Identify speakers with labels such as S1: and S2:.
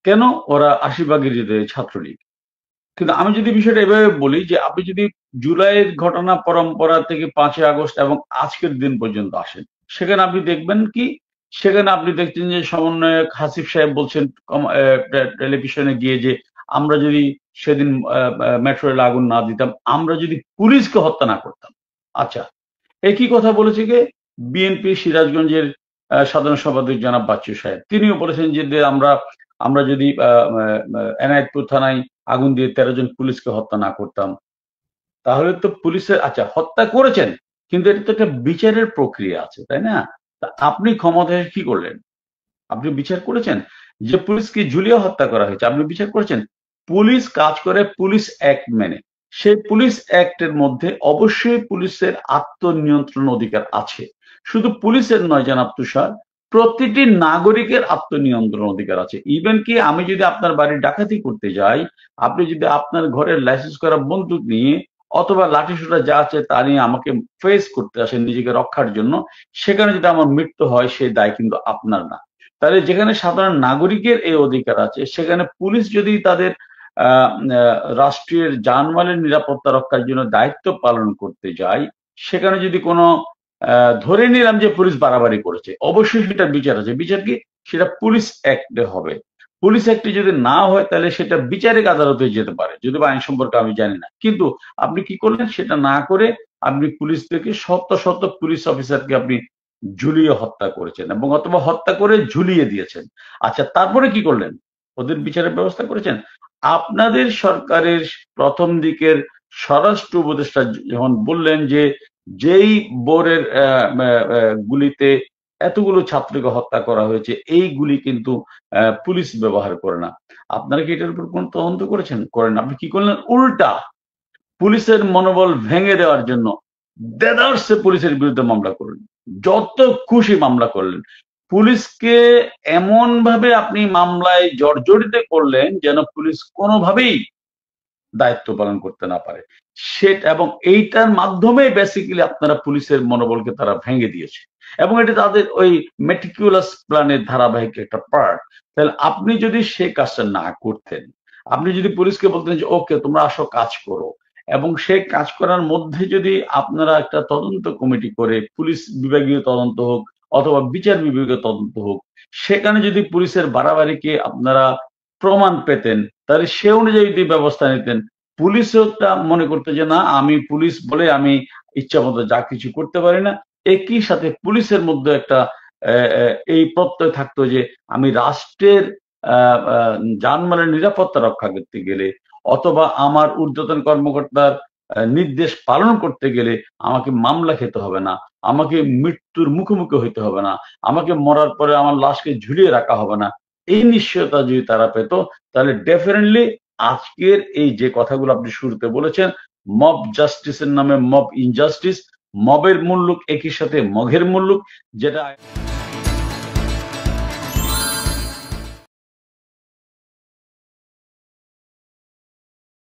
S1: কেন? ওরা ৮০ ভাগের ছাত্রলীগ। কিন্তু আমি যদি বিষয়টা এভাবে বলি যে আপনি যদি জুলাইয়ের ঘটনা পরম্পরা থেকে ৫ই আগস্ট এবং আজকের দিন পর্যন্ত আসেন, সেখানে আপনি দেখবেন কি, সেখানে আপনি দেখছেন যে সমন্বয়ক হাসিফ সাহেব বলছেন টেলিভিশনে গিয়ে যে আমরা যদি সেদিন মেট্রো রেলে আগুন না দিতাম, আমরা যদি পুলিশকে হত্যা না করতাম। আচ্ছা, একই কথা বলেছে কে? বিএনপি সিরাজগঞ্জের সাধারণ সম্পাদক জনাব বাচ্চু সাহেব। তিনিও বলেছেন যে আমরা আমরা যদি এনায়েতপুর থানায় আগুন দিয়ে ১৩ জন পুলিশকে হত্যা না করতাম, তাহলে তো পুলিশের আচ্ছা হত্যা করেছেন, কিন্তু এটা তো একটা বিচারের প্রক্রিয়া আছে, তাই না? তা আপনি ক্ষমতায় কি করলেন? আপনি বিচার করেছেন? যে পুলিশকে ঝুলিয়ে হত্যা করা হয়েছে, আপনি বিচার করেছেন? পুলিশ কাজ করে পুলিশ অ্যাক্ট মেনে। সেই পুলিশ অ্যাক্টের মধ্যে অবশ্যই পুলিশের আত্মনিয়ন্ত্রণ অধিকার আছে। শুধু পুলিশের নয় জনাব তুষার, প্রতিটি নাগরিকের আত্মনিয়ন্ত্রণ অধিকার আছে। ইভেন কি আমি যদি আপনার বাড়ি ডাকাতি করতে যাই, আপনি যদি আপনার ঘরের লাইসেন্স করা বন্দুক নিয়ে অথবা লাঠিসোঁটা যা আছে তা নিয়ে আমাকে ফেস করতে আসেন নিজেকে রক্ষার জন্য, সেখানে যদি আমার মৃত্যু হয় সেই দায় কিন্তু আপনার না। তাহলে যেখানে সাধারণ নাগরিকের এই অধিকার আছে, সেখানে পুলিশ যদি তাদের রাষ্ট্রের জানমালের নিরাপত্তা রক্ষার জন্য দায়িত্ব পালন করতে যায়, সেখানে যদি কোনো ধরে নিলাম যে পুলিশ বাড়াবাড়ি করেছে, অবশ্যই সেটা বিচার আছে। বিচার কি? সেটা পুলিশ অ্যাক্টে হবে। পুলিশ অ্যাক্টে যদি না হয় তাহলে সেটা বিচারিক আদালতে যেতে পারে, যদি বা আইন সম্পর্কে আমি জানি না। কিন্তু আপনি কি করলেন? সেটা না করে আপনি পুলিশ থেকে শত শত পুলিশ অফিসারকে আপনি ঝুলিয়ে হত্যা করেছেন এবং অথবা হত্যা করে ঝুলিয়ে দিয়েছেন। আচ্ছা, তারপরে কি করলেন? ওদের বিচারের ব্যবস্থা করেছেন? আপনাদের সরকারের প্রথম দিকের স্বরাষ্ট্র উপদেষ্টা যখন বললেন যে যেই বোরের গুলিতে এতগুলো ছাত্রকে হত্যা করা হয়েছে, এই গুলি কিন্তু পুলিশ ব্যবহার করে না। আপনারা কি এটার উপর কোন তদন্ত করেছেন? করেন না। আপনি কি করলেন? উল্টা পুলিশের মনোবল ভেঙে দেওয়ার জন্য দেদারসে পুলিশের বিরুদ্ধে মামলা করলেন। যত খুশি মামলা করলেন। পুলিশকে এমন ভাবে আপনি মামলায় জর্জরিত করলেন যেন পুলিশ কোনোভাবেই দায়িত্ব পালন করতে না পারে। সেটা এবং এইটার মাধ্যমে বেসিক্যালি আপনারা পুলিশের মনোবলকে তারা ভেঙে দিয়েছে। এবং এটা তাদের ওই মেটিকুলাস প্ল্যানের ধারাবাহিক একটা পার্ট। তাহলে আপনি যদি সেই কাজটা না করতেন, আপনি যদি পুলিশকে বলতেন যে ওকে তোমরা আসো কাজ করো, এবং সেই কাজ করার মধ্যে যদি আপনারা একটা তদন্ত কমিটি করে পুলিশ বিভাগীয় তদন্ত হোক অথবা বিচার বিভাগীয় তদন্ত হোক, সেখানে যদি পুলিশের বাড়াবাড়িকে আপনারা প্রমাণ পেতেন, তাহলে সে অনুযায়ী যদি ব্যবস্থা নিতেন, পুলিশও তা মনে করতো যে না আমি পুলিশ বলে আমি ইচ্ছা মতো যা কিছু করতে পারি না। একই সাথে পুলিশের মধ্যে একটা এই প্রত্যয় থাকতো যে আমি রাষ্ট্রের জানমালের নিরাপত্তা রক্ষা করতে গেলে অথবা আমার ঊর্ধ্বতন কর্মকর্তার নির্দেশ পালন করতে গেলে আমাকে মামলা খেতে হবে না, আমাকে মৃত্যুর মুখোমুখি হইতে হবে না, আমাকে মরার পরে আমার লাশকে ঝুলিয়ে রাখা হবে না। এই নিশ্চয়তা যদি তারা পেত, তাহলে ডেফিনেটলি আজকের এই যে কথাগুলো আপনি শুরুতে বলেছেন, মব জাস্টিসের নামে মব ইনজাস্টিস, মবের মুল্লুক একই সাথে মঘের মুল্লুক, যেটা